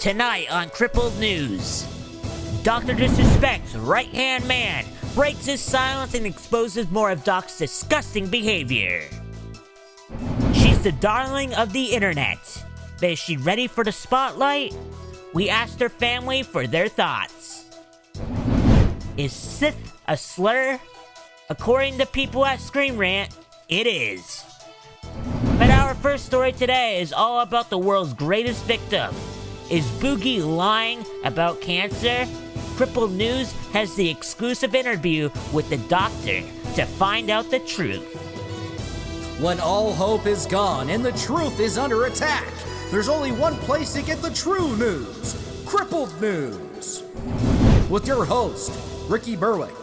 Tonight on Crippled News, Dr. Disrespect's right-hand man breaks his silence and exposes more of Doc's disgusting behavior. She's the darling of the internet, but is she ready for the spotlight? We asked her family for their thoughts. Is Sith a slur? According to people at Scream Rant, it is. But our first story today is all about the world's greatest victim. Is Boogie lying about cancer? Crippled News has the exclusive interview with the doctor to find out the truth. When all hope is gone and the truth is under attack, there's only one place to get the true news: Crippled News. With your host, Ricky Berwick.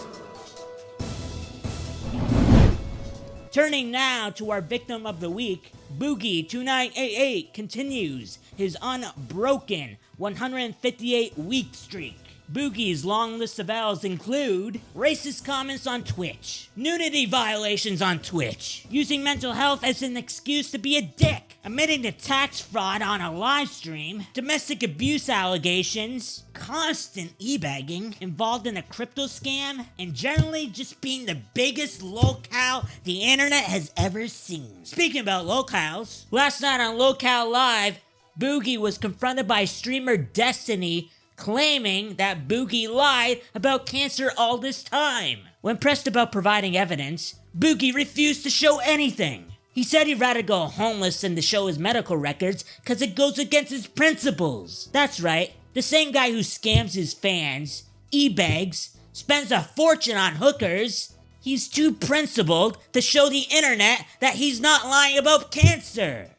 Turning now to our victim of the week, Boogie2988 continues his unbroken 158-week streak. Boogie's long list of L's include racist comments on Twitch, nudity violations on Twitch, using mental health as an excuse to be a dick, admitting to tax fraud on a live stream, domestic abuse allegations, constant e-bagging, involved in a crypto scam, and generally just being the biggest lolcow the internet has ever seen. Speaking about lolcows, last night on Lolcow Live, Boogie was confronted by streamer Destiny claiming that Boogie lied about cancer all this time. When pressed about providing evidence, Boogie refused to show anything. He said he'd rather go homeless than to show his medical records because it goes against his principles. That's right, the same guy who scams his fans, e-bags, spends a fortune on hookers. He's too principled to show the internet that he's not lying about cancer.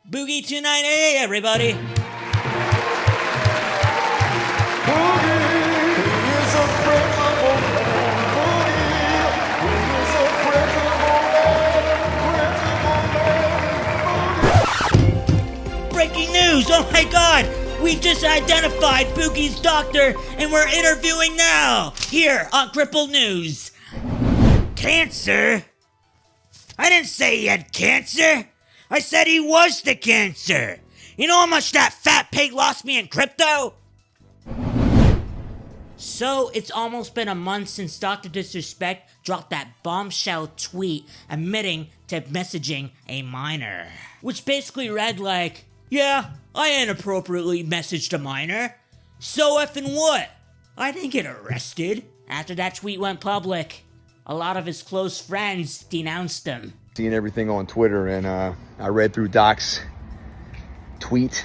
Boogie2988, everybody. Breaking news! Oh my god! We just identified Boogie's doctor and we're interviewing now! Here on Crippled News. Cancer? I didn't say he had cancer! I said he was the cancer! You know how much that fat pig lost me in crypto? So, it's almost been a month since Dr. Disrespect dropped that bombshell tweet admitting to messaging a minor. Which basically read like, yeah, I inappropriately messaged a minor. So effing what? I didn't get arrested. After that tweet went public, a lot of his close friends denounced him. Seeing everything on Twitter, and I read through Doc's tweet.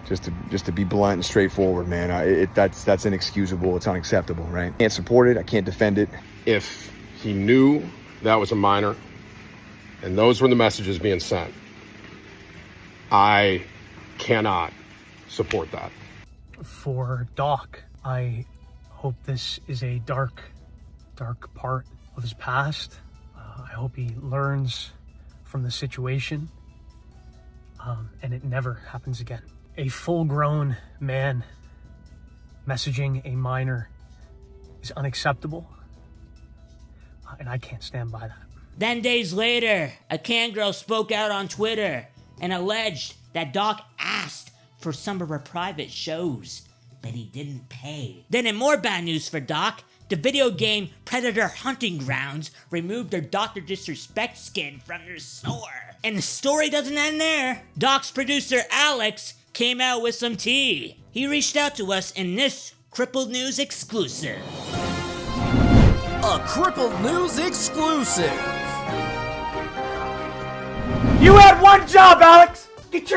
Just to be blunt and straightforward, man, that's inexcusable. It's unacceptable, right? I can't support it. I can't defend it. If he knew that was a minor, and those were the messages being sent, I cannot support that. For Doc, I hope this is a dark part of his past. I hope he learns from the situation, and it never happens again. A full-grown man messaging a minor is unacceptable, and I can't stand by that. Then days later, a can girl spoke out on Twitter and alleged that Doc asked for some of her private shows, but he didn't pay. Then in more bad news for Doc, the video game Predator Hunting Grounds removed their Dr. Disrespect skin from their store. And the story doesn't end there. Doc's producer Alex came out with some tea. He reached out to us in this Crippled News exclusive. A Crippled News exclusive. You had one job, Alex! Get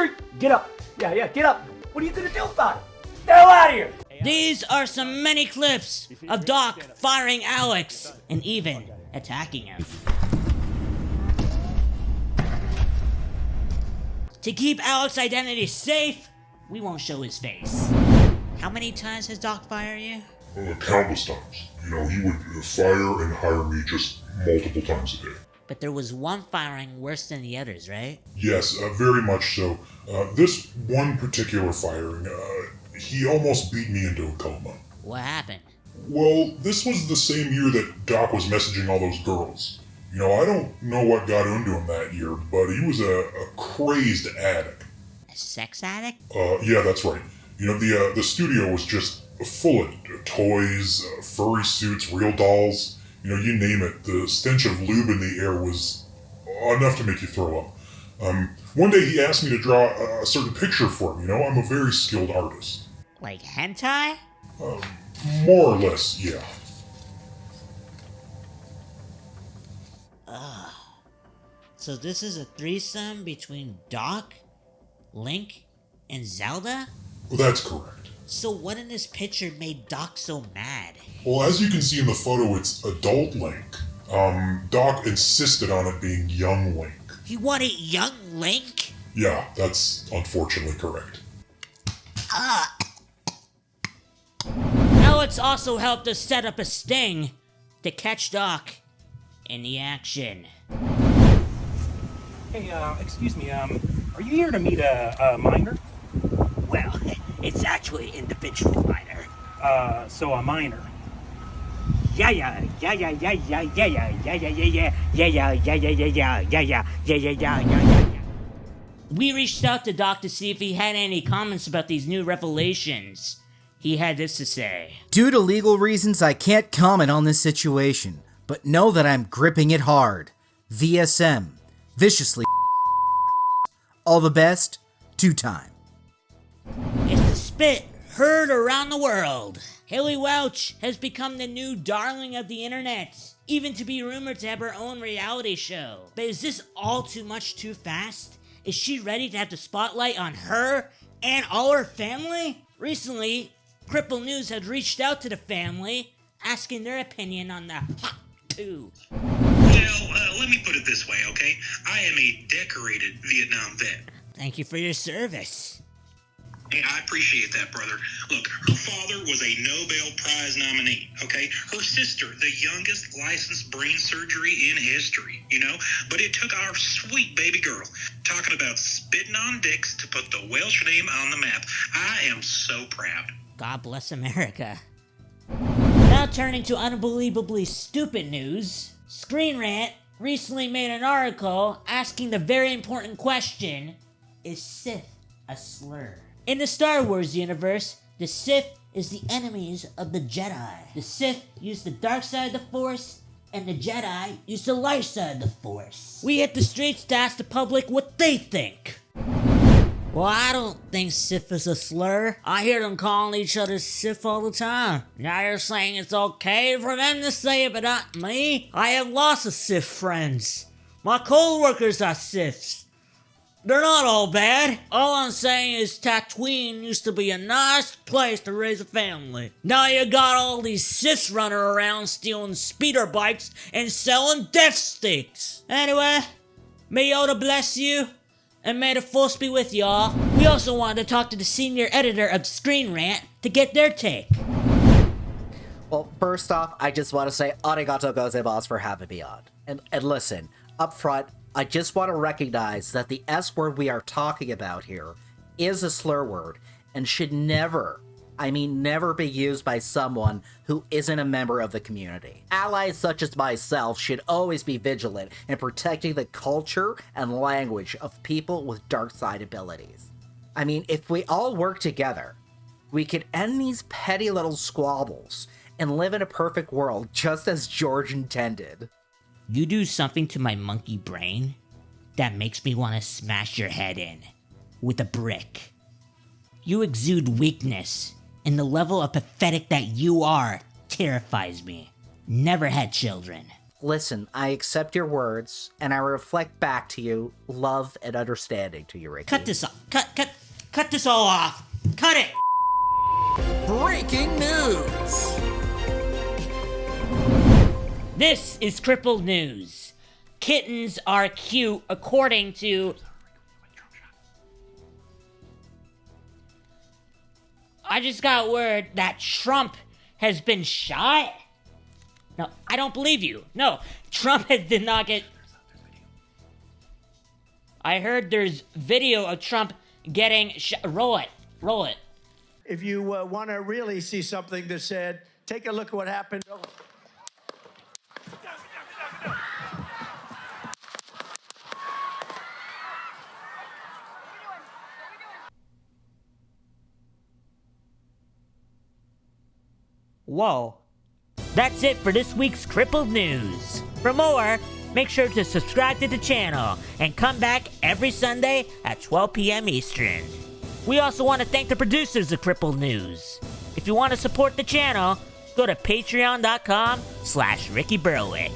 up. Yeah, get up. What are you gonna do about it? Get the hell out of here! These are some many clips of Doc firing Alex and even attacking him. To keep Alex's identity safe, we won't show his face. How many times has Doc fired you? Countless times. He would fire and hire me just multiple times a day. But there was one firing worse than the others, right? Yes, very much so. This one particular firing, he almost beat me into a coma. What happened? Well, this was the same year that Doc was messaging all those girls. I don't know what got into him that year, but he was a crazed addict. sex addict? Yeah, that's right. You know, the studio was just full of toys, furry suits, real dolls. You know, you name it. The stench of lube in the air was enough to make you throw up. One day he asked me to draw a certain picture for him. You know, I'm a very skilled artist. Like hentai? More or less, yeah. So this is a threesome between Doc, Link, and Zelda? Well, that's correct. So what in this picture made Doc so mad? Well, as you can see in the photo, it's adult Link. Doc insisted on it being young Link. He wanted young Link? Yeah, that's unfortunately correct. Alex also helped us set up a sting to catch Doc in the action. Hey, excuse me, are you here to meet a minor? Well, it's actually individual minor. So a minor. Yeah. We reached out to Doc to see if he had any comments about these new revelations. He had this to say. Due to legal reasons, I can't comment on this situation, but know that I'm gripping it hard. VSM. Viciously. All the best. 2-time. It's the spit heard around the world. Haley Welch has become the new darling of the internet, even to be rumored to have her own reality show. But is this all too much too fast? Is she ready to have the spotlight on her and all her family? Recently, Cripple News had reached out to the family, asking their opinion on the Hot 2. Well, let me put it this way, okay? I am a decorated Vietnam vet. Thank you for your service. Hey, I appreciate that, brother. Look, her father was a Nobel Prize nominee, okay? Her sister, the youngest licensed brain surgery in history, you know? But it took our sweet baby girl talking about spitting on dicks to put the Welsh name on the map. I am so proud. God bless America. Now turning to unbelievably stupid news, Screen Rant recently made an article asking the very important question, is Sith a slur? In the Star Wars universe, the Sith is the enemies of the Jedi. The Sith use the dark side of the Force, and the Jedi use the light side of the Force. We hit the streets to ask the public what they think. Well, I don't think Sith is a slur. I hear them calling each other Sith all the time. Now you're saying it's okay for them to say it, but not me? I have lots of Sith friends. My co-workers are Siths. They're not all bad. All I'm saying is Tatooine used to be a nice place to raise a family. Now you got all these Siths running around stealing speeder bikes and selling death sticks. Anyway, may Yoda bless you, and may the Force be with y'all. We also wanted to talk to the senior editor of Screen Rant to get their take. Well, first off, I just want to say arigato gozaimasu for having me on. And listen, up front, I just want to recognize that the S word we are talking about here is a slur word and should never, I mean never be used by someone who isn't a member of the community. Allies such as myself should always be vigilant in protecting the culture and language of people with dark side abilities. I mean, if we all work together, we could end these petty little squabbles and live in a perfect world just as George intended. You do something to my monkey brain that makes me want to smash your head in with a brick. You exude weakness, and the level of pathetic that you are terrifies me. Never had children. Listen, I accept your words, and I reflect back to you love and understanding to you, Ricky. Cut this off. Cut this all off. Cut it! Breaking news! This is Crippled News. Kittens are cute according to... I just got word that Trump has been shot. No, I don't believe you. No, Trump did not get... I heard there's video of Trump getting shot. Roll it. Roll it. If you want to really see something that's said, take a look at what happened. Whoa. That's it for this week's Crippled News. For more, make sure to subscribe to the channel and come back every Sunday at 12 p.m. Eastern. We also want to thank the producers of Crippled News. If you want to support the channel, go to patreon.com/Ricky Berwick.